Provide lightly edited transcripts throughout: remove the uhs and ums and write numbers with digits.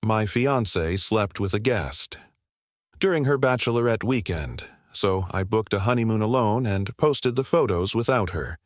My fiancée slept with a guest during her Bachelorette weekend, so I booked a honeymoon alone and posted the photos without her.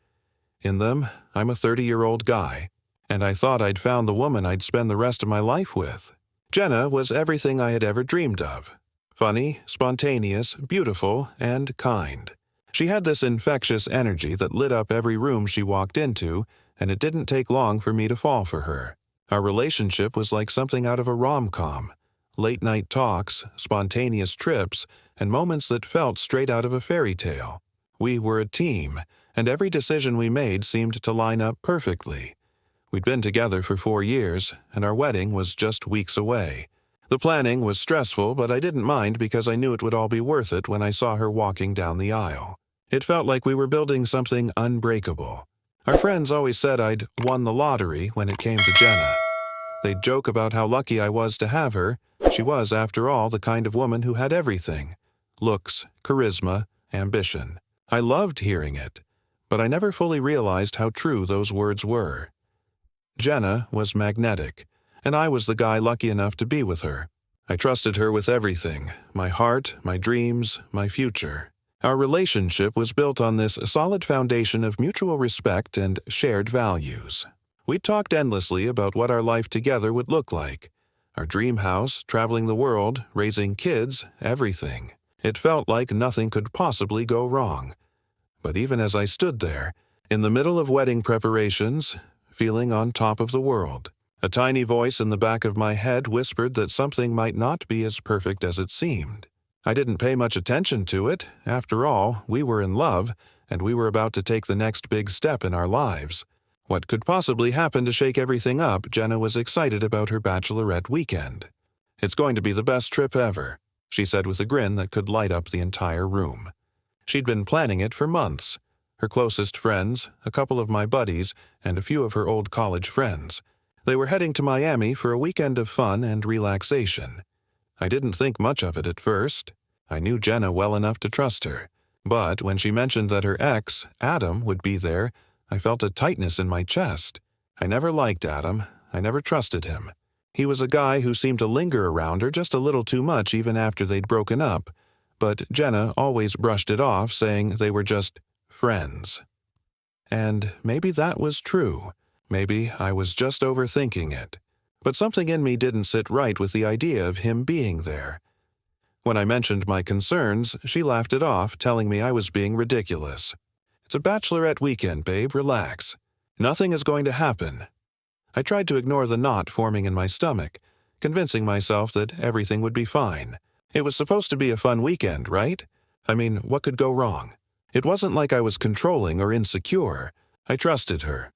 In them, I'm a 30-year-old guy, and I thought I'd found the woman I'd spend the rest of my life with. Jenna was everything I had ever dreamed of. Funny, spontaneous, beautiful, and kind. She had this infectious energy that lit up every room she walked into, and it didn't take long for me to fall for her. Our relationship was like something out of a rom-com. Late-night talks, spontaneous trips, and moments that felt straight out of a fairy tale. We were a team, and every decision we made seemed to line up perfectly. We'd been together for 4 years, and our wedding was just weeks away. The planning was stressful, but I didn't mind because I knew it would all be worth it when I saw her walking down the aisle. It felt like we were building something unbreakable. Our friends always said I'd won the lottery when it came to Jenna. They'd joke about how lucky I was to have her. She was, after all, the kind of woman who had everything: looks, charisma, ambition. I loved hearing it, but I never fully realized how true those words were. Jenna was magnetic, and I was the guy lucky enough to be with her. I trusted her with everything: my heart, my dreams, my future. Our relationship was built on this solid foundation of mutual respect and shared values. We talked endlessly about what our life together would look like. Our dream house, traveling the world, raising kids, everything. It felt like nothing could possibly go wrong. But even as I stood there, in the middle of wedding preparations, feeling on top of the world, a tiny voice in the back of my head whispered that something might not be as perfect as it seemed. I didn't pay much attention to it. After all, we were in love, and we were about to take the next big step in our lives. What could possibly happen to shake everything up? Jenna was excited about her Bachelorette weekend. "It's going to be the best trip ever," she said with a grin that could light up the entire room. She'd been planning it for months. Her closest friends, a couple of my buddies, and a few of her old college friends. They were heading to Miami for a weekend of fun and relaxation. I didn't think much of it at first. I knew Jenna well enough to trust her. But when she mentioned that her ex, Adam, would be there, I felt a tightness in my chest. I never liked Adam. I never trusted him. He was a guy who seemed to linger around her just a little too much even after they'd broken up. But Jenna always brushed it off, saying they were just friends. And maybe that was true. Maybe I was just overthinking it. But something in me didn't sit right with the idea of him being there. When I mentioned my concerns, she laughed it off, telling me I was being ridiculous. "It's a Bachelorette weekend, babe, relax. Nothing is going to happen." I tried to ignore the knot forming in my stomach, convincing myself that everything would be fine. It was supposed to be a fun weekend, right? I mean, what could go wrong? It wasn't like I was controlling or insecure. I trusted her.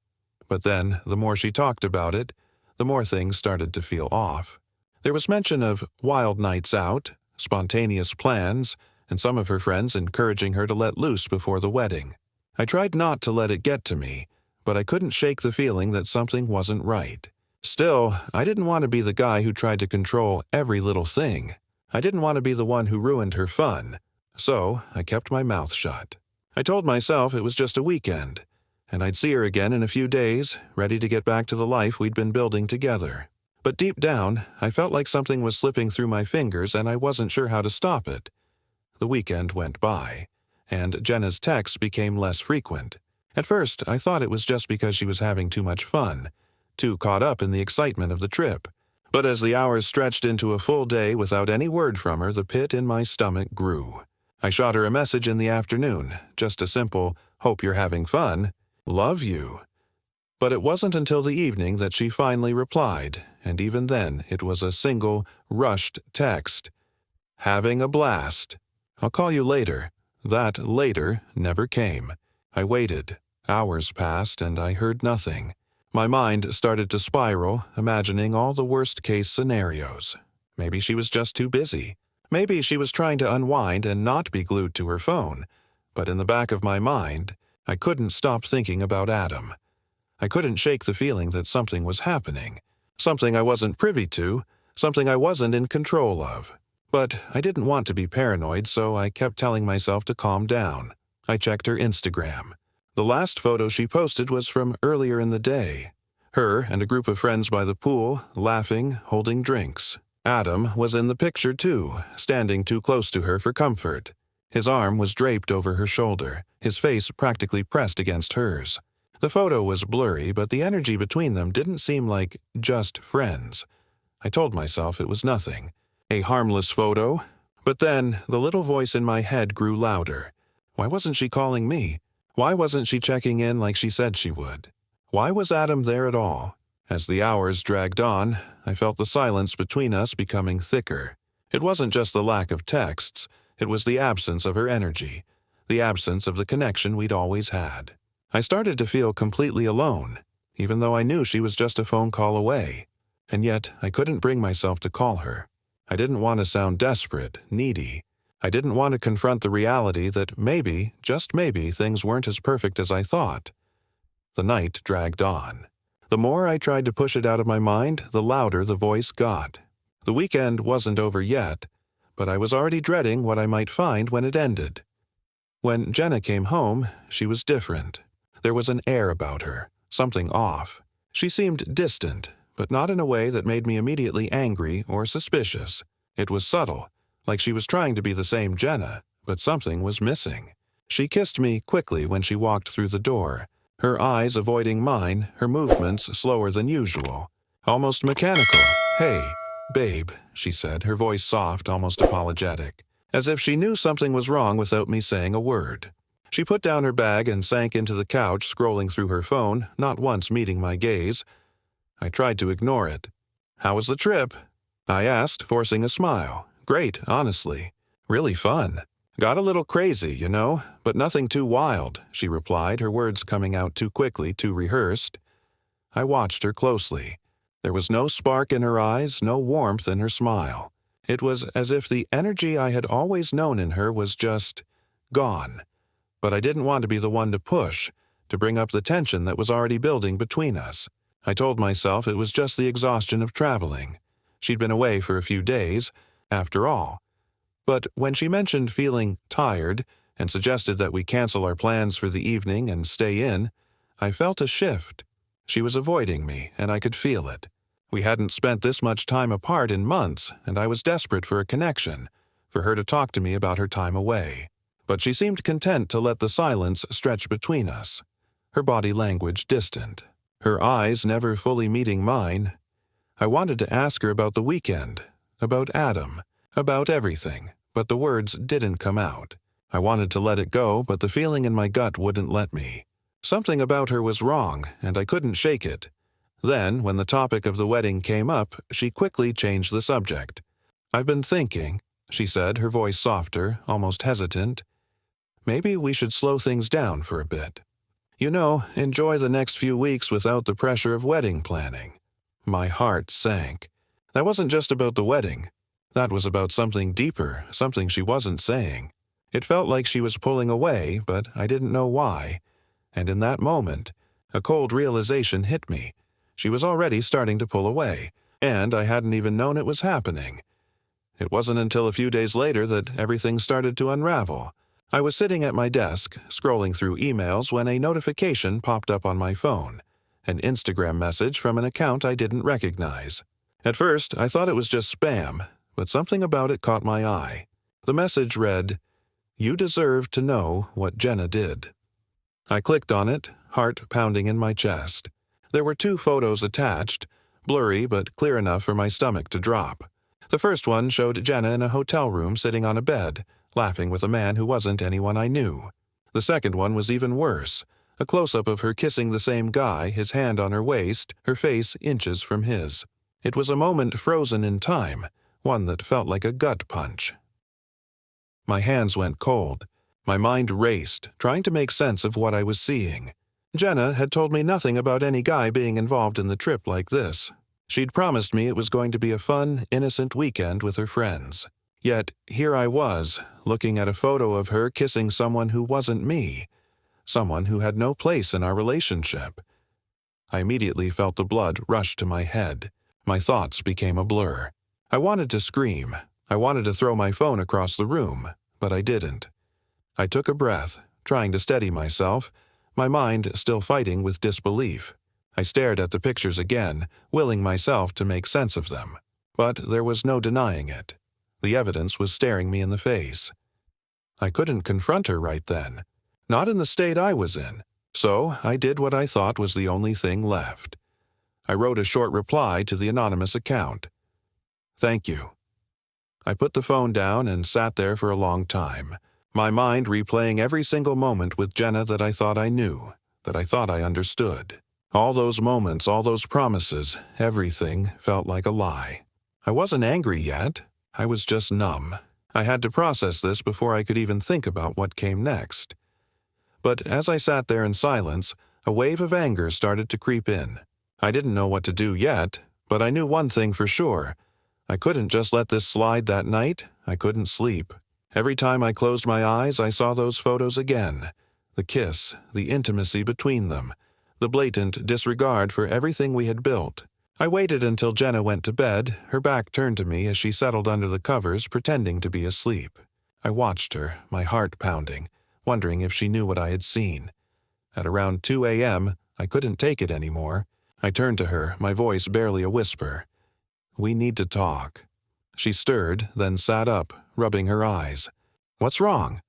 But then, the more she talked about it, the more things started to feel off. There was mention of wild nights out, spontaneous plans, and some of her friends encouraging her to let loose before the wedding. I tried not to let it get to me, but I couldn't shake the feeling that something wasn't right. Still, I didn't want to be the guy who tried to control every little thing. I didn't want to be the one who ruined her fun. So, I kept my mouth shut. I told myself it was just a weekend, and I'd see her again in a few days, ready to get back to the life we'd been building together. But deep down, I felt like something was slipping through my fingers and I wasn't sure how to stop it. The weekend went by, and Jenna's texts became less frequent. At first, I thought it was just because she was having too much fun, too caught up in the excitement of the trip. But as the hours stretched into a full day without any word from her, the pit in my stomach grew. I shot her a message in the afternoon, just a simple, "Hope you're having fun. Love you." But it wasn't until the evening that she finally replied, and even then it was a single, rushed text. "Having a blast. I'll call you later." That later never came. I waited. Hours passed, and I heard nothing. My mind started to spiral, imagining all the worst-case scenarios. Maybe she was just too busy. Maybe she was trying to unwind and not be glued to her phone. But in the back of my mind, I couldn't stop thinking about Adam. I couldn't shake the feeling that something was happening. Something I wasn't privy to, something I wasn't in control of. But I didn't want to be paranoid, so I kept telling myself to calm down. I checked her Instagram. The last photo she posted was from earlier in the day. Her and a group of friends by the pool, laughing, holding drinks. Adam was in the picture too, standing too close to her for comfort. His arm was draped over her shoulder, his face practically pressed against hers. The photo was blurry, but the energy between them didn't seem like just friends. I told myself it was nothing. A harmless photo. But then the little voice in my head grew louder. Why wasn't she calling me? Why wasn't she checking in like she said she would? Why was Adam there at all? As the hours dragged on, I felt the silence between us becoming thicker. It wasn't just the lack of texts, it was the absence of her energy, the absence of the connection we'd always had. I started to feel completely alone, even though I knew she was just a phone call away. And yet, I couldn't bring myself to call her. I didn't want to sound desperate, needy. I didn't want to confront the reality that maybe, just maybe, things weren't as perfect as I thought. The night dragged on. The more I tried to push it out of my mind, the louder the voice got. The weekend wasn't over yet, but I was already dreading what I might find when it ended. When Jenna came home, she was different. There was an air about her, something off. She seemed distant, but not in a way that made me immediately angry or suspicious. It was subtle, like she was trying to be the same Jenna, but something was missing. She kissed me quickly when she walked through the door, her eyes avoiding mine, her movements slower than usual. Almost mechanical. "Hey, babe," she said, her voice soft, almost apologetic, as if she knew something was wrong without me saying a word. She put down her bag and sank into the couch, scrolling through her phone, not once meeting my gaze. I tried to ignore it. "How was the trip?" I asked, forcing a smile. "Great, honestly. Really fun. Got a little crazy, you know, but nothing too wild," she replied, her words coming out too quickly, too rehearsed. I watched her closely. There was no spark in her eyes, no warmth in her smile. It was as if the energy I had always known in her was just gone. But I didn't want to be the one to push, to bring up the tension that was already building between us. I told myself it was just the exhaustion of traveling. She'd been away for a few days, after all. But when she mentioned feeling tired and suggested that we cancel our plans for the evening and stay in, I felt a shift. She was avoiding me, and I could feel it. We hadn't spent this much time apart in months, and I was desperate for a connection, for her to talk to me about her time away. But she seemed content to let the silence stretch between us, her body language distant, her eyes never fully meeting mine. I wanted to ask her about the weekend, about Adam, about everything, but the words didn't come out. I wanted to let it go, but the feeling in my gut wouldn't let me. Something about her was wrong, and I couldn't shake it. Then, when the topic of the wedding came up, she quickly changed the subject. "I've been thinking," she said, her voice softer, almost hesitant. "Maybe we should slow things down for a bit. You know, enjoy the next few weeks without the pressure of wedding planning." My heart sank. That wasn't just about the wedding. That was about something deeper, something she wasn't saying. It felt like she was pulling away, but I didn't know why. And in that moment, a cold realization hit me. She was already starting to pull away, and I hadn't even known it was happening. It wasn't until a few days later that everything started to unravel. I was sitting at my desk, scrolling through emails when a notification popped up on my phone. An Instagram message from an account I didn't recognize. At first, I thought it was just spam, but something about it caught my eye. The message read, "You deserve to know what Jenna did." I clicked on it, heart pounding in my chest. There were 2 photos attached, blurry but clear enough for my stomach to drop. The first one showed Jenna in a hotel room sitting on a bed, laughing with a man who wasn't anyone I knew. The second one was even worse, a close-up of her kissing the same guy, his hand on her waist, her face inches from his. It was a moment frozen in time, one that felt like a gut punch. My hands went cold. My mind raced, trying to make sense of what I was seeing. Jenna had told me nothing about any guy being involved in the trip like this. She'd promised me it was going to be a fun, innocent weekend with her friends. Yet here I was, looking at a photo of her kissing someone who wasn't me, someone who had no place in our relationship. I immediately felt the blood rush to my head. My thoughts became a blur. I wanted to scream. I wanted to throw my phone across the room, but I didn't. I took a breath, trying to steady myself, my mind still fighting with disbelief. I stared at the pictures again, willing myself to make sense of them. But there was no denying it. The evidence was staring me in the face. I couldn't confront her right then, not in the state I was in, so I did what I thought was the only thing left. I wrote a short reply to the anonymous account. "Thank you." I put the phone down and sat there for a long time, my mind replaying every single moment with Jenna that I thought I knew, that I thought I understood. All those moments, all those promises, everything felt like a lie. I wasn't angry yet. I was just numb. I had to process this before I could even think about what came next. But as I sat there in silence, a wave of anger started to creep in. I didn't know what to do yet, but I knew one thing for sure. I couldn't just let this slide that night. I couldn't sleep. Every time I closed my eyes, I saw those photos again. The kiss, the intimacy between them, the blatant disregard for everything we had built. I waited until Jenna went to bed, her back turned to me as she settled under the covers, pretending to be asleep. I watched her, my heart pounding, wondering if she knew what I had seen. At around 2 a.m., I couldn't take it anymore. I turned to her, my voice barely a whisper. "We need to talk." She stirred, then sat up, rubbing her eyes. "What's wrong?"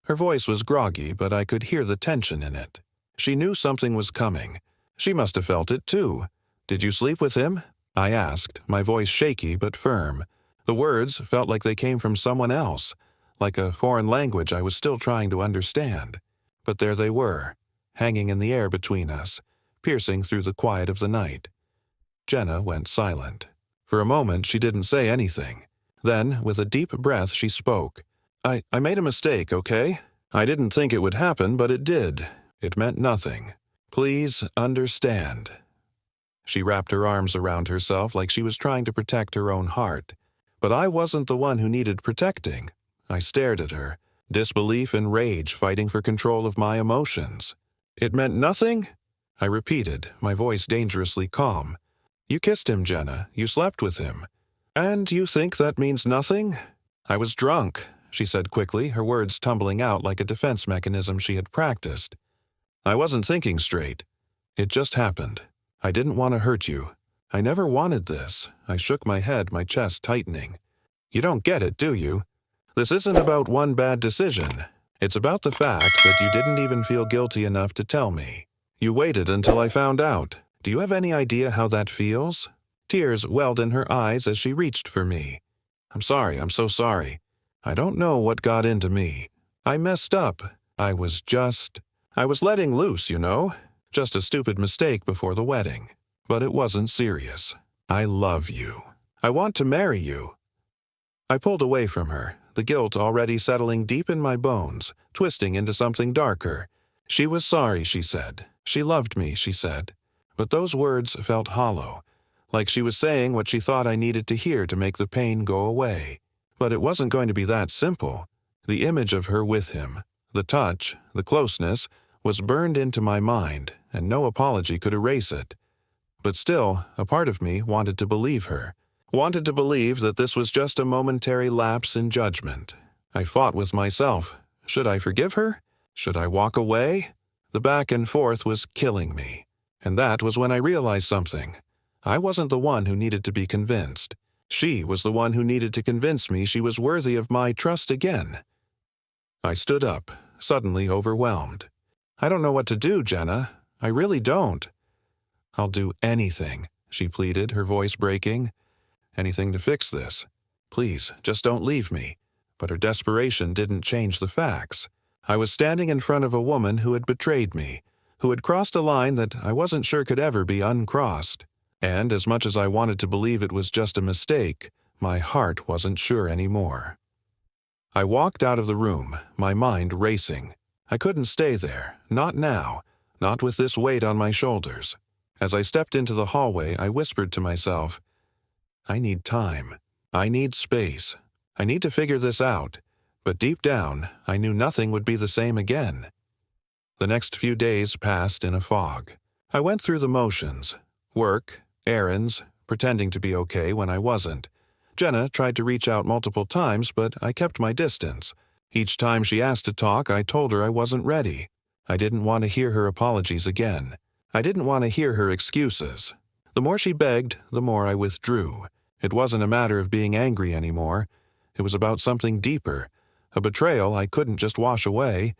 Her voice was groggy, but I could hear the tension in it. She knew something was coming. She must have felt it too. "Did you sleep with him?" I asked, my voice shaky but firm. The words felt like they came from someone else, like a foreign language I was still trying to understand. But there they were, hanging in the air between us, piercing through the quiet of the night. Jenna went silent. For a moment she didn't say anything. Then, with a deep breath, she spoke. I made a mistake, okay? I didn't think it would happen, but it did. It meant nothing. Please understand." She wrapped her arms around herself like she was trying to protect her own heart. But I wasn't the one who needed protecting. I stared at her, disbelief and rage fighting for control of my emotions. "It meant nothing?" I repeated, my voice dangerously calm. "You kissed him, Jenna. You slept with him. And you think that means nothing?" "I was drunk," she said quickly, her words tumbling out like a defense mechanism she had practiced. "I wasn't thinking straight. It just happened. I didn't want to hurt you. I never wanted this." I shook my head, my chest tightening. "You don't get it, do you? This isn't about one bad decision. It's about the fact that you didn't even feel guilty enough to tell me. You waited until I found out. Do you have any idea how that feels?" Tears welled in her eyes as she reached for me. I'm so sorry. I don't know what got into me. I messed up. I was letting loose, you know? Just a stupid mistake before the wedding. But it wasn't serious. I love you. I want to marry you." I pulled away from her, the guilt already settling deep in my bones, twisting into something darker. She was sorry, she said. She loved me, she said. But those words felt hollow, like she was saying what she thought I needed to hear to make the pain go away. But it wasn't going to be that simple. The image of her with him, the touch, the closeness, was burned into my mind, and no apology could erase it. But still, a part of me wanted to believe her, wanted to believe that this was just a momentary lapse in judgment. I fought with myself. Should I forgive her? Should I walk away? The back and forth was killing me. And that was when I realized something. I wasn't the one who needed to be convinced. She was the one who needed to convince me she was worthy of my trust again. I stood up, suddenly overwhelmed. "I don't know what to do, Jenna. I really don't." "I'll do anything," she pleaded, her voice breaking. "Anything to fix this. Please, just don't leave me." But her desperation didn't change the facts. I was standing in front of a woman who had betrayed me, who had crossed a line that I wasn't sure could ever be uncrossed. And as much as I wanted to believe it was just a mistake, my heart wasn't sure anymore. I walked out of the room, my mind racing. I couldn't stay there, not now, not with this weight on my shoulders. As I stepped into the hallway, I whispered to myself, "I need time. I need space. I need to figure this out." But deep down, I knew nothing would be the same again. The next few days passed in a fog. I went through the motions. Work, errands, pretending to be okay when I wasn't. Jenna tried to reach out multiple times, but I kept my distance. Each time she asked to talk, I told her I wasn't ready. I didn't want to hear her apologies again. I didn't want to hear her excuses. The more she begged, the more I withdrew. It wasn't a matter of being angry anymore. It was about something deeper, a betrayal I couldn't just wash away.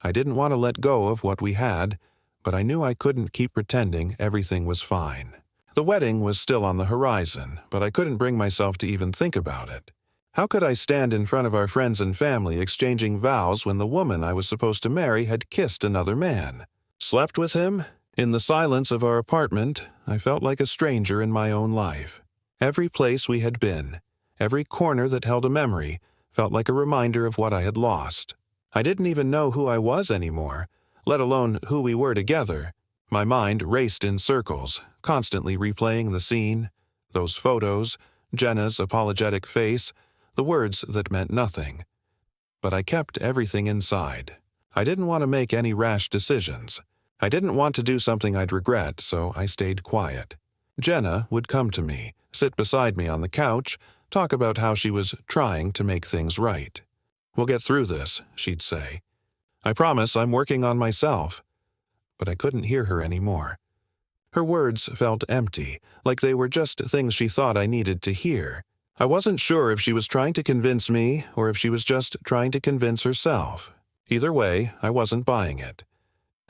I didn't want to let go of what we had, but I knew I couldn't keep pretending everything was fine. The wedding was still on the horizon, but I couldn't bring myself to even think about it. How could I stand in front of our friends and family exchanging vows when the woman I was supposed to marry had kissed another man? Slept with him? In the silence of our apartment, I felt like a stranger in my own life. Every place we had been, every corner that held a memory, felt like a reminder of what I had lost. I didn't even know who I was anymore, let alone who we were together. My mind raced in circles, constantly replaying the scene, those photos, Jenna's apologetic face, the words that meant nothing. But I kept everything inside. I didn't want to make any rash decisions. I didn't want to do something I'd regret, so I stayed quiet. Jenna would come to me, sit beside me on the couch, talk about how she was trying to make things right. "We'll get through this," she'd say. "I promise I'm working on myself." But I couldn't hear her anymore. Her words felt empty, like they were just things she thought I needed to hear. I wasn't sure if she was trying to convince me or if she was just trying to convince herself. Either way, I wasn't buying it.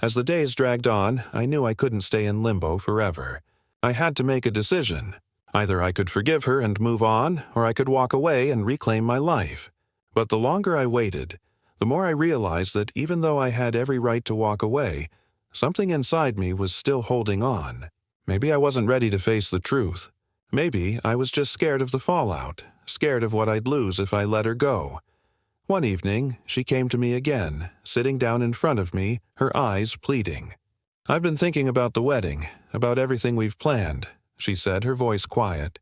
As the days dragged on, I knew I couldn't stay in limbo forever. I had to make a decision. Either I could forgive her and move on, or I could walk away and reclaim my life. But the longer I waited, the more I realized that even though I had every right to walk away, something inside me was still holding on. Maybe I wasn't ready to face the truth. Maybe I was just scared of the fallout, scared of what I'd lose if I let her go. One evening, she came to me again, sitting down in front of me, her eyes pleading. "I've been thinking about the wedding, about everything we've planned," she said, her voice quiet.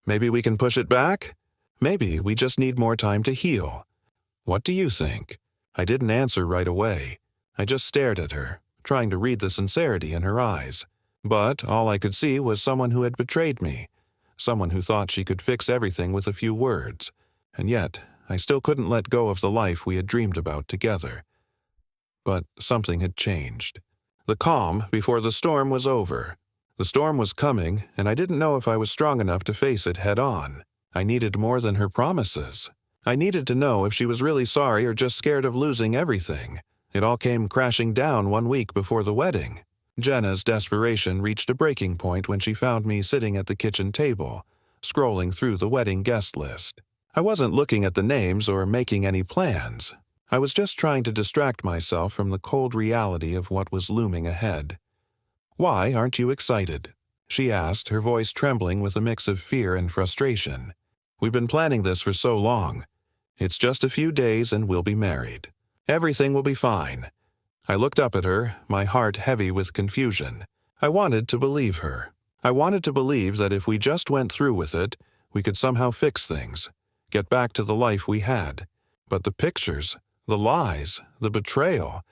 "Maybe we can push it back? Maybe we just need more time to heal. What do you think?" I didn't answer right away. I just stared at her, trying to read the sincerity in her eyes. But all I could see was someone who had betrayed me, someone who thought she could fix everything with a few words. And yet, I still couldn't let go of the life we had dreamed about together. But something had changed. The calm before the storm was over. The storm was coming, and I didn't know if I was strong enough to face it head on. I needed more than her promises. I needed to know if she was really sorry or just scared of losing everything. It all came crashing down 1 week before the wedding. Jenna's desperation reached a breaking point when she found me sitting at the kitchen table, scrolling through the wedding guest list. I wasn't looking at the names or making any plans. I was just trying to distract myself from the cold reality of what was looming ahead. "Why aren't you excited?" she asked, her voice trembling with a mix of fear and frustration. "We've been planning this for so long. It's just a few days and we'll be married. Everything will be fine." I looked up at her, my heart heavy with confusion. I wanted to believe her. I wanted to believe that if we just went through with it, we could somehow fix things, get back to the life we had. But the pictures, the lies, the betrayal,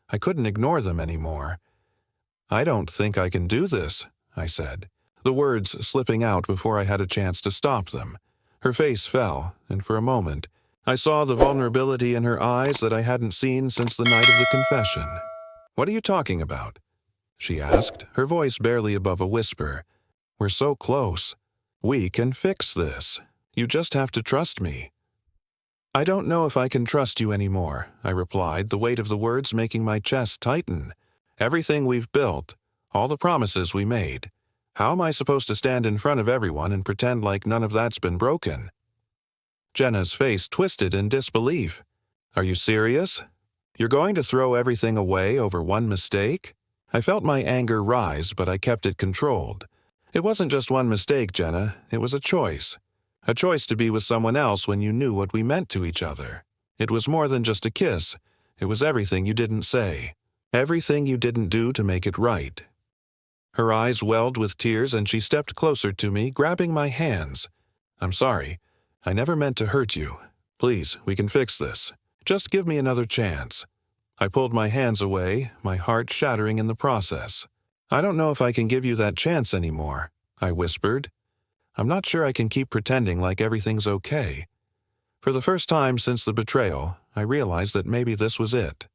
I couldn't ignore them anymore. "I don't think I can do this," I said, the words slipping out before I had a chance to stop them. Her face fell, and for a moment, I saw the vulnerability in her eyes that I hadn't seen since the night of the confession. "What are you talking about?" she asked, her voice barely above a whisper. "We're so close. We can fix this. You just have to trust me." "I don't know if I can trust you anymore," I replied, the weight of the words making my chest tighten. "Everything we've built, all the promises we made. How am I supposed to stand in front of everyone and pretend like none of that's been broken?" Jenna's face twisted in disbelief. "Are you serious? You're going to throw everything away over one mistake?" I felt my anger rise, but I kept it controlled. "It wasn't just one mistake, Jenna. It was a choice. A choice to be with someone else when you knew what we meant to each other. It was more than just a kiss. It was everything you didn't say. Everything you didn't do to make it right." Her eyes welled with tears and she stepped closer to me, grabbing my hands. "I'm sorry. I never meant to hurt you. Please, we can fix this. Just give me another chance." I pulled my hands away, my heart shattering in the process. "I don't know if I can give you that chance anymore," I whispered. "I'm not sure I can keep pretending like everything's okay." For the first time since the betrayal, I realized that maybe this was it.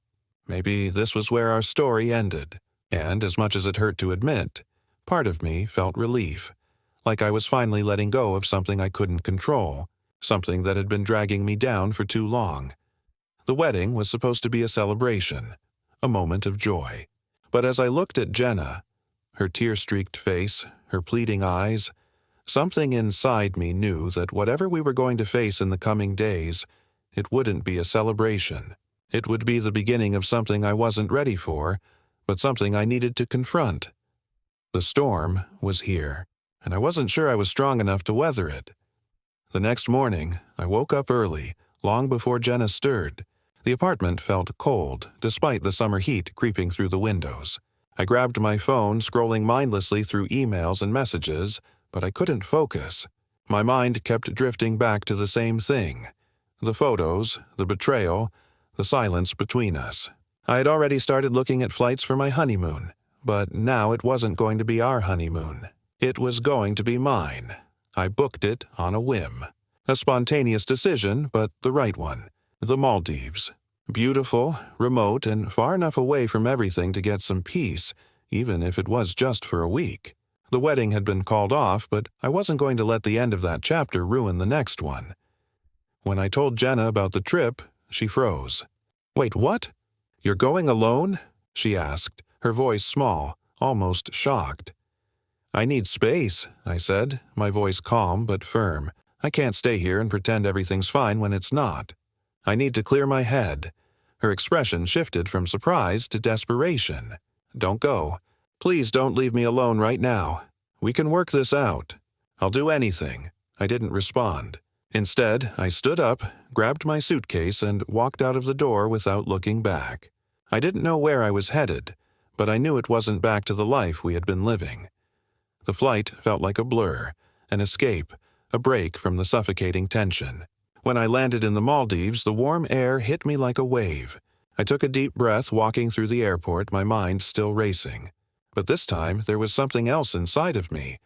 Maybe this was where our story ended. And as much as it hurt to admit, part of me felt relief, like I was finally letting go of something I couldn't control, something that had been dragging me down for too long. The wedding was supposed to be a celebration, a moment of joy. But as I looked at Jenna, her tear-streaked face, her pleading eyes, something inside me knew that whatever we were going to face in the coming days, it wouldn't be a celebration. It would be the beginning of something I wasn't ready for, but something I needed to confront. The storm was here, and I wasn't sure I was strong enough to weather it. The next morning, I woke up early, long before Jenna stirred. The apartment felt cold, despite the summer heat creeping through the windows. I grabbed my phone, scrolling mindlessly through emails and messages, but I couldn't focus. My mind kept drifting back to the same thing. The photos, the betrayal, the silence between us. I had already started looking at flights for my honeymoon, but now it wasn't going to be our honeymoon. It was going to be mine. I booked it on a whim. A spontaneous decision, but the right one. The Maldives. Beautiful, remote, and far enough away from everything to get some peace, even if it was just for a week. The wedding had been called off, but I wasn't going to let the end of that chapter ruin the next one. When I told Jenna about the trip, she froze. "Wait, what? You're going alone?" she asked, her voice small, almost shocked. "I need space," I said, my voice calm but firm. "I can't stay here and pretend everything's fine when it's not. I need to clear my head." Her expression shifted from surprise to desperation. "Don't go. Please don't leave me alone right now. We can work this out. I'll do anything." I didn't respond. Instead, I stood up, grabbed my suitcase, and walked out of the door without looking back. I didn't know where I was headed, but I knew it wasn't back to the life we had been living. The flight felt like a blur, an escape, a break from the suffocating tension. When I landed in the Maldives, the warm air hit me like a wave. I took a deep breath walking through the airport, my mind still racing. But this time, there was something else inside of me,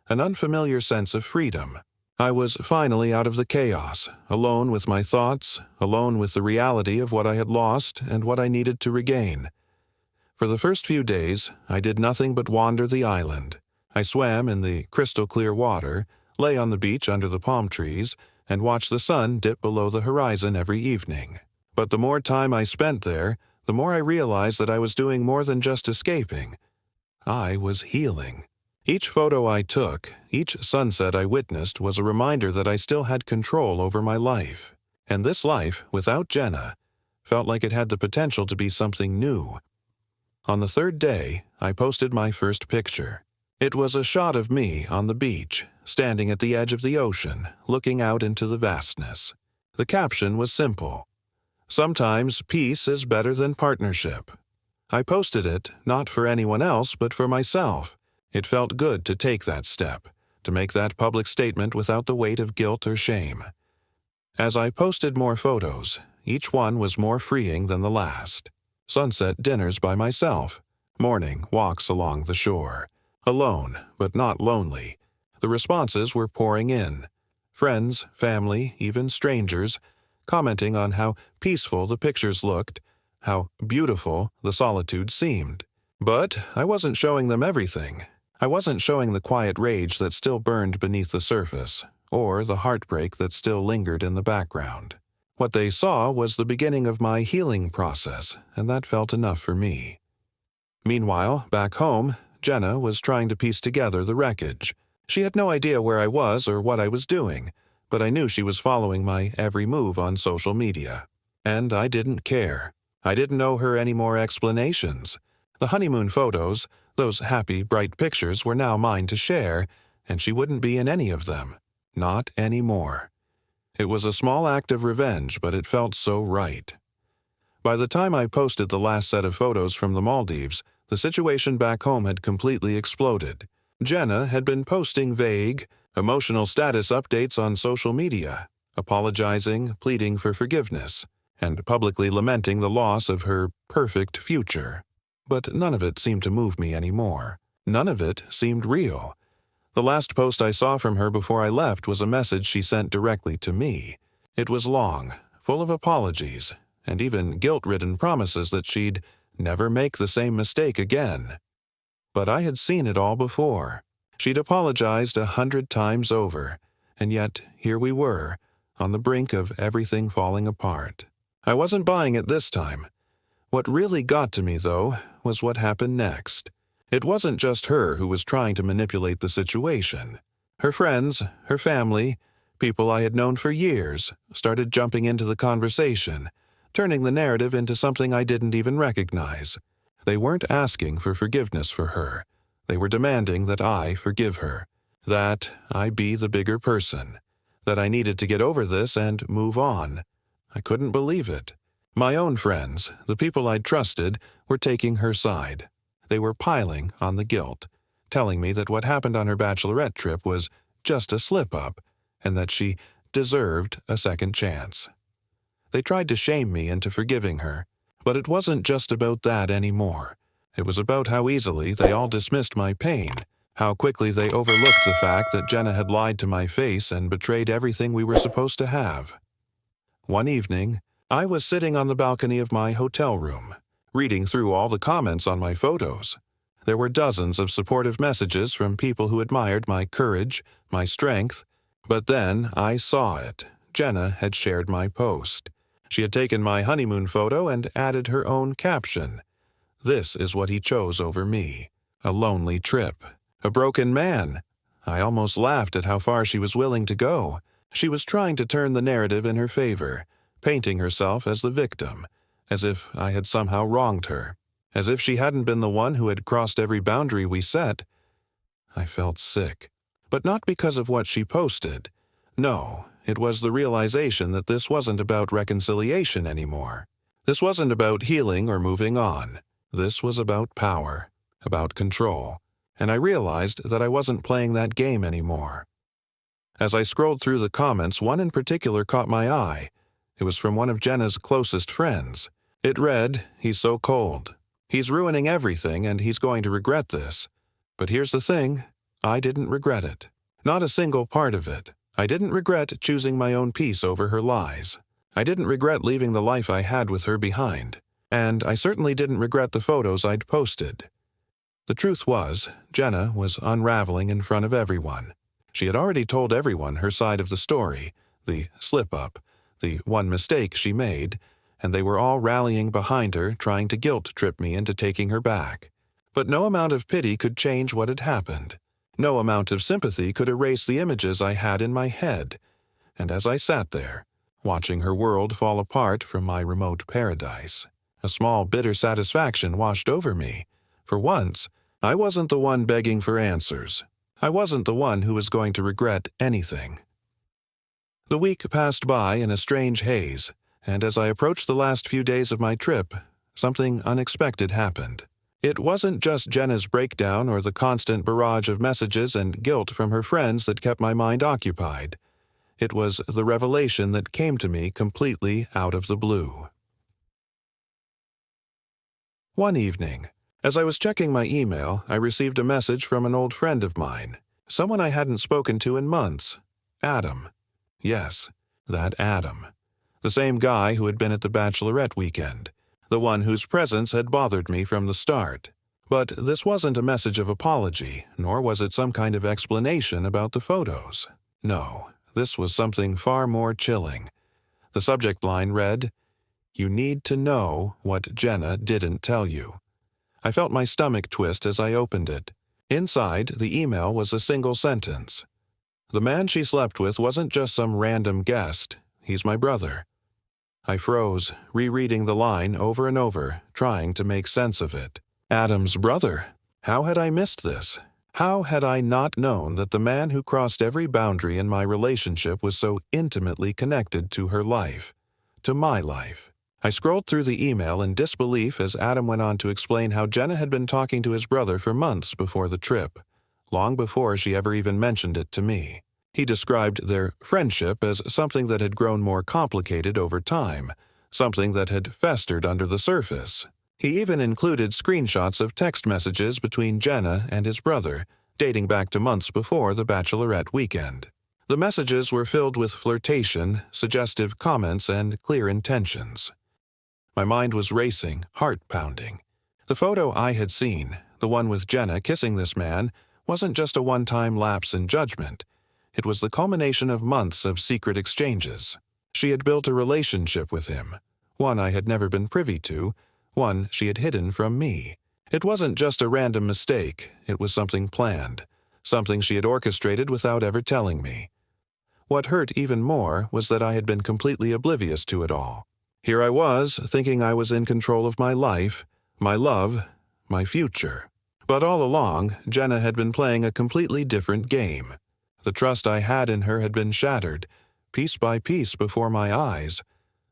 an unfamiliar sense of freedom. I was finally out of the chaos, alone with my thoughts, alone with the reality of what I had lost and what I needed to regain. For the first few days, I did nothing but wander the island. I swam in the crystal-clear water, lay on the beach under the palm trees, and watched the sun dip below the horizon every evening. But the more time I spent there, the more I realized that I was doing more than just escaping. I was healing. Each photo I took, each sunset I witnessed was a reminder that I still had control over my life. And this life, without Jenna, felt like it had the potential to be something new. On the third day, I posted my first picture. It was a shot of me on the beach, standing at the edge of the ocean, looking out into the vastness. The caption was simple. "Sometimes peace is better than partnership." I posted it, not for anyone else, but for myself. It felt good to take that step, to make that public statement without the weight of guilt or shame. As I posted more photos, each one was more freeing than the last. Sunset dinners by myself, morning walks along the shore. Alone, but not lonely. The responses were pouring in. Friends, family, even strangers, commenting on how peaceful the pictures looked, how beautiful the solitude seemed. But I wasn't showing them everything. I wasn't showing the quiet rage that still burned beneath the surface, or the heartbreak that still lingered in the background. What they saw was the beginning of my healing process, and that felt enough for me. Meanwhile, back home, Jenna was trying to piece together the wreckage. She had no idea where I was or what I was doing, but I knew she was following my every move on social media. And I didn't care. I didn't owe her any more explanations. The honeymoon photos, those happy, bright pictures, were now mine to share, and she wouldn't be in any of them. Not anymore. It was a small act of revenge, but it felt so right. By the time I posted the last set of photos from the Maldives, the situation back home had completely exploded. Jenna had been posting vague, emotional status updates on social media, apologizing, pleading for forgiveness, and publicly lamenting the loss of her perfect future. But none of it seemed to move me anymore. None of it seemed real. The last post I saw from her before I left was a message she sent directly to me. It was long, full of apologies, and even guilt-ridden promises that she'd never make the same mistake again. But I had seen it all before. She'd apologized 100 times over, and yet here we were, on the brink of everything falling apart. I wasn't buying it this time. What really got to me, though, was what happened next. It wasn't just her who was trying to manipulate the situation. Her friends, her family, people I had known for years, started jumping into the conversation, turning the narrative into something I didn't even recognize. They weren't asking for forgiveness for her. They were demanding that I forgive her, that I be the bigger person, that I needed to get over this and move on. I couldn't believe it. My own friends, the people I'd trusted, were taking her side. They were piling on the guilt, telling me that what happened on her Bachelorette trip was just a slip-up, and that she deserved a second chance. They tried to shame me into forgiving her, but it wasn't just about that anymore. It was about how easily they all dismissed my pain, how quickly they overlooked the fact that Jenna had lied to my face and betrayed everything we were supposed to have. One evening, I was sitting on the balcony of my hotel room, reading through all the comments on my photos. There were dozens of supportive messages from people who admired my courage, my strength, but then I saw it. Jenna had shared my post. She had taken my honeymoon photo and added her own caption. "This is what he chose over me. A lonely trip. A broken man." I almost laughed at how far she was willing to go. She was trying to turn the narrative in her favor, painting herself as the victim, as if I had somehow wronged her, as if she hadn't been the one who had crossed every boundary we set. I felt sick, but not because of what she posted. No, it was the realization that this wasn't about reconciliation anymore. This wasn't about healing or moving on. This was about power, about control, and I realized that I wasn't playing that game anymore. As I scrolled through the comments, one in particular caught my eye. It was from one of Jenna's closest friends. It read, "He's so cold. He's ruining everything and he's going to regret this." But here's the thing, I didn't regret it. Not a single part of it. I didn't regret choosing my own peace over her lies. I didn't regret leaving the life I had with her behind. And I certainly didn't regret the photos I'd posted. The truth was, Jenna was unraveling in front of everyone. She had already told everyone her side of the story, the slip-up, the one mistake she made, and they were all rallying behind her, trying to guilt-trip me into taking her back. But no amount of pity could change what had happened. No amount of sympathy could erase the images I had in my head. And as I sat there, watching her world fall apart from my remote paradise, a small bitter satisfaction washed over me. For once, I wasn't the one begging for answers. I wasn't the one who was going to regret anything. The week passed by in a strange haze, and as I approached the last few days of my trip, something unexpected happened. It wasn't just Jenna's breakdown or the constant barrage of messages and guilt from her friends that kept my mind occupied. It was the revelation that came to me completely out of the blue. One evening, as I was checking my email, I received a message from an old friend of mine, someone I hadn't spoken to in months. Adam. Yes, that Adam. The same guy who had been at the Bachelorette weekend. The one whose presence had bothered me from the start. But this wasn't a message of apology, nor was it some kind of explanation about the photos. No, this was something far more chilling. The subject line read, "You need to know what Jenna didn't tell you." I felt my stomach twist as I opened it. Inside, the email was a single sentence. "The man she slept with wasn't just some random guest. He's my brother." I froze, rereading the line over and over, trying to make sense of it. Adam's brother? How had I missed this? How had I not known that the man who crossed every boundary in my relationship was so intimately connected to her life, to my life? I scrolled through the email in disbelief as Adam went on to explain how Jenna had been talking to his brother for months before the trip, long before she ever even mentioned it to me. He described their friendship as something that had grown more complicated over time, something that had festered under the surface. He even included screenshots of text messages between Jenna and his brother, dating back to months before the Bachelorette weekend. The messages were filled with flirtation, suggestive comments, and clear intentions. My mind was racing, heart pounding. The photo I had seen, the one with Jenna kissing this man, wasn't just a one-time lapse in judgment. It was the culmination of months of secret exchanges. She had built a relationship with him, one I had never been privy to, one she had hidden from me. It wasn't just a random mistake, it was something planned, something she had orchestrated without ever telling me. What hurt even more was that I had been completely oblivious to it all. Here I was, thinking I was in control of my life, my love, my future. But all along, Jenna had been playing a completely different game. The trust I had in her had been shattered, piece by piece before my eyes,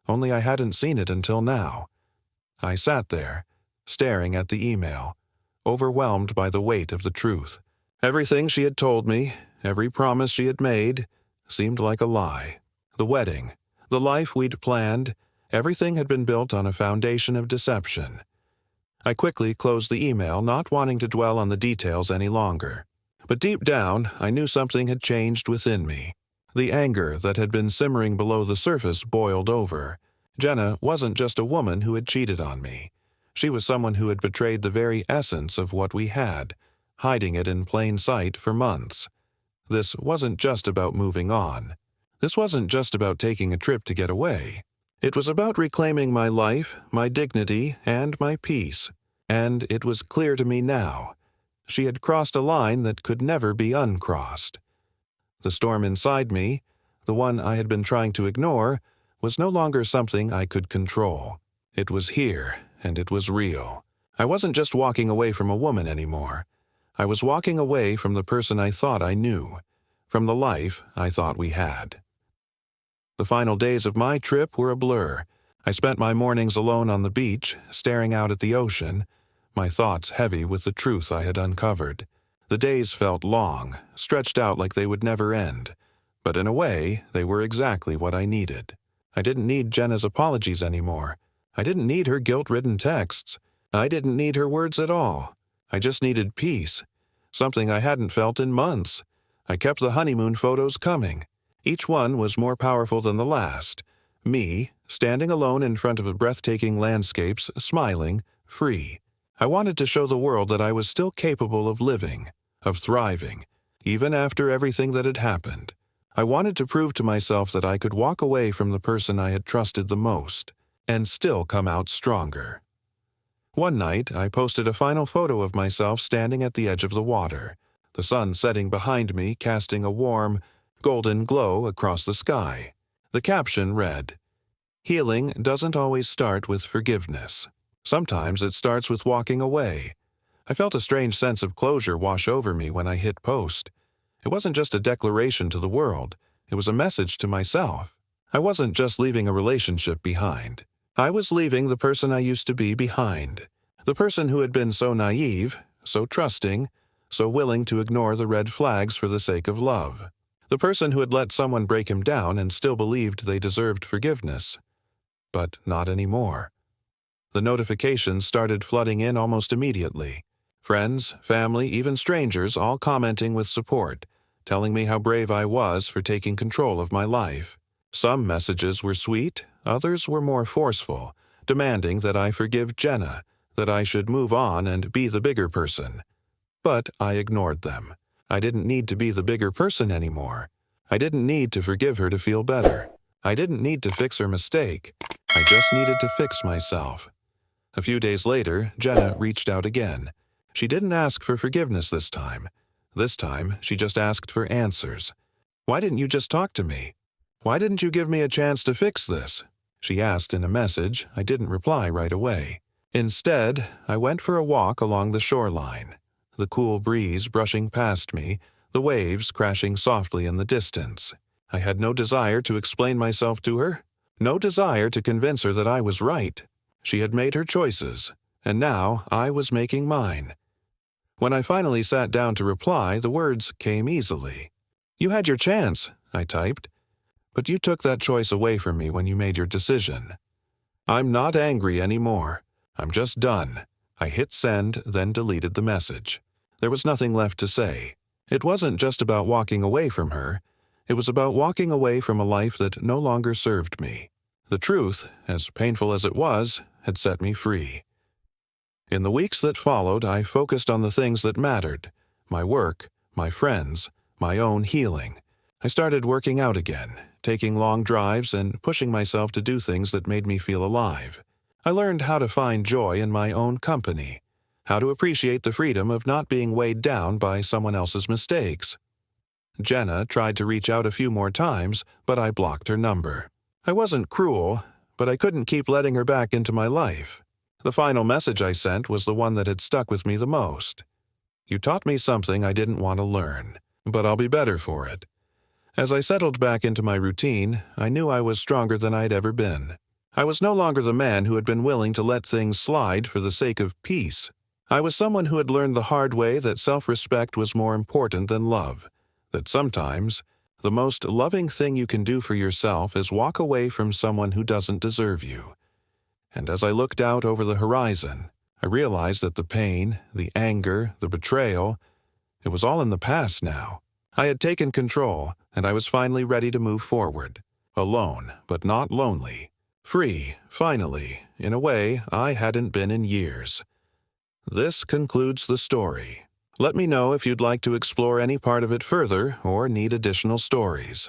only I hadn't seen it until now. I sat there, staring at the email, overwhelmed by the weight of the truth. Everything she had told me, every promise she had made, seemed like a lie. The wedding, the life we'd planned, everything had been built on a foundation of deception. I quickly closed the email, not wanting to dwell on the details any longer. But deep down, I knew something had changed within me. The anger that had been simmering below the surface boiled over. Jenna wasn't just a woman who had cheated on me. She was someone who had betrayed the very essence of what we had, hiding it in plain sight for months. This wasn't just about moving on. This wasn't just about taking a trip to get away. It was about reclaiming my life, my dignity, and my peace. And it was clear to me now. She had crossed a line that could never be uncrossed. The storm inside me, the one I had been trying to ignore, was no longer something I could control. It was here, and it was real. I wasn't just walking away from a woman anymore. I was walking away from the person I thought I knew, from the life I thought we had. The final days of my trip were a blur. I spent my mornings alone on the beach, staring out at the ocean, my thoughts heavy with the truth I had uncovered. The days felt long, stretched out like they would never end, but in a way, they were exactly what I needed. I didn't need Jenna's apologies anymore. I didn't need her guilt-ridden texts. I didn't need her words at all. I just needed peace, something I hadn't felt in months. I kept the honeymoon photos coming. Each one was more powerful than the last. Me, standing alone in front of the breathtaking landscapes, smiling, free. I wanted to show the world that I was still capable of living, of thriving, even after everything that had happened. I wanted to prove to myself that I could walk away from the person I had trusted the most, and still come out stronger. One night, I posted a final photo of myself standing at the edge of the water, the sun setting behind me, casting a warm, golden glow across the sky. The caption read, "Healing doesn't always start with forgiveness. Sometimes it starts with walking away." I felt a strange sense of closure wash over me when I hit post. It wasn't just a declaration to the world, it was a message to myself. I wasn't just leaving a relationship behind. I was leaving the person I used to be behind. The person who had been so naive, so trusting, so willing to ignore the red flags for the sake of love. The person who had let someone break him down and still believed they deserved forgiveness. But not anymore. The notifications started flooding in almost immediately. Friends, family, even strangers all commenting with support, telling me how brave I was for taking control of my life. Some messages were sweet, others were more forceful, demanding that I forgive Jenna, that I should move on and be the bigger person. But I ignored them. I didn't need to be the bigger person anymore. I didn't need to forgive her to feel better. I didn't need to fix her mistake. I just needed to fix myself. A few days later, Jenna reached out again. She didn't ask for forgiveness this time. This time, she just asked for answers. "Why didn't you just talk to me? Why didn't you give me a chance to fix this?" she asked in a message. I didn't reply right away. Instead, I went for a walk along the shoreline. The cool breeze brushing past me, the waves crashing softly in the distance. I had no desire to explain myself to her, no desire to convince her that I was right. She had made her choices, and now I was making mine. When I finally sat down to reply, the words came easily. "You had your chance," I typed, "but you took that choice away from me when you made your decision. I'm not angry anymore. I'm just done." I hit send, then deleted the message. There was nothing left to say. It wasn't just about walking away from her. It was about walking away from a life that no longer served me. The truth, as painful as it was, had set me free. In the weeks that followed, I focused on the things that mattered: my work, my friends, my own healing. I started working out again, taking long drives and pushing myself to do things that made me feel alive. I learned how to find joy in my own company, how to appreciate the freedom of not being weighed down by someone else's mistakes. Jenna tried to reach out a few more times, but I blocked her number. I wasn't cruel, but I couldn't keep letting her back into my life. The final message I sent was the one that had stuck with me the most. You taught me something I didn't want to learn, but I'll be better for it. As I settled back into my routine, I knew I was stronger than I'd ever been. I was no longer the man who had been willing to let things slide for the sake of peace. I was someone who had learned the hard way that self-respect was more important than love, that sometimes the most loving thing you can do for yourself is walk away from someone who doesn't deserve you. And as I looked out over the horizon, I realized that the pain, the anger, the betrayal, it was all in the past now. I had taken control, and I was finally ready to move forward. Alone, but not lonely. Free, finally, in a way I hadn't been in years. This concludes the story. Let me know if you'd like to explore any part of it further or need additional stories.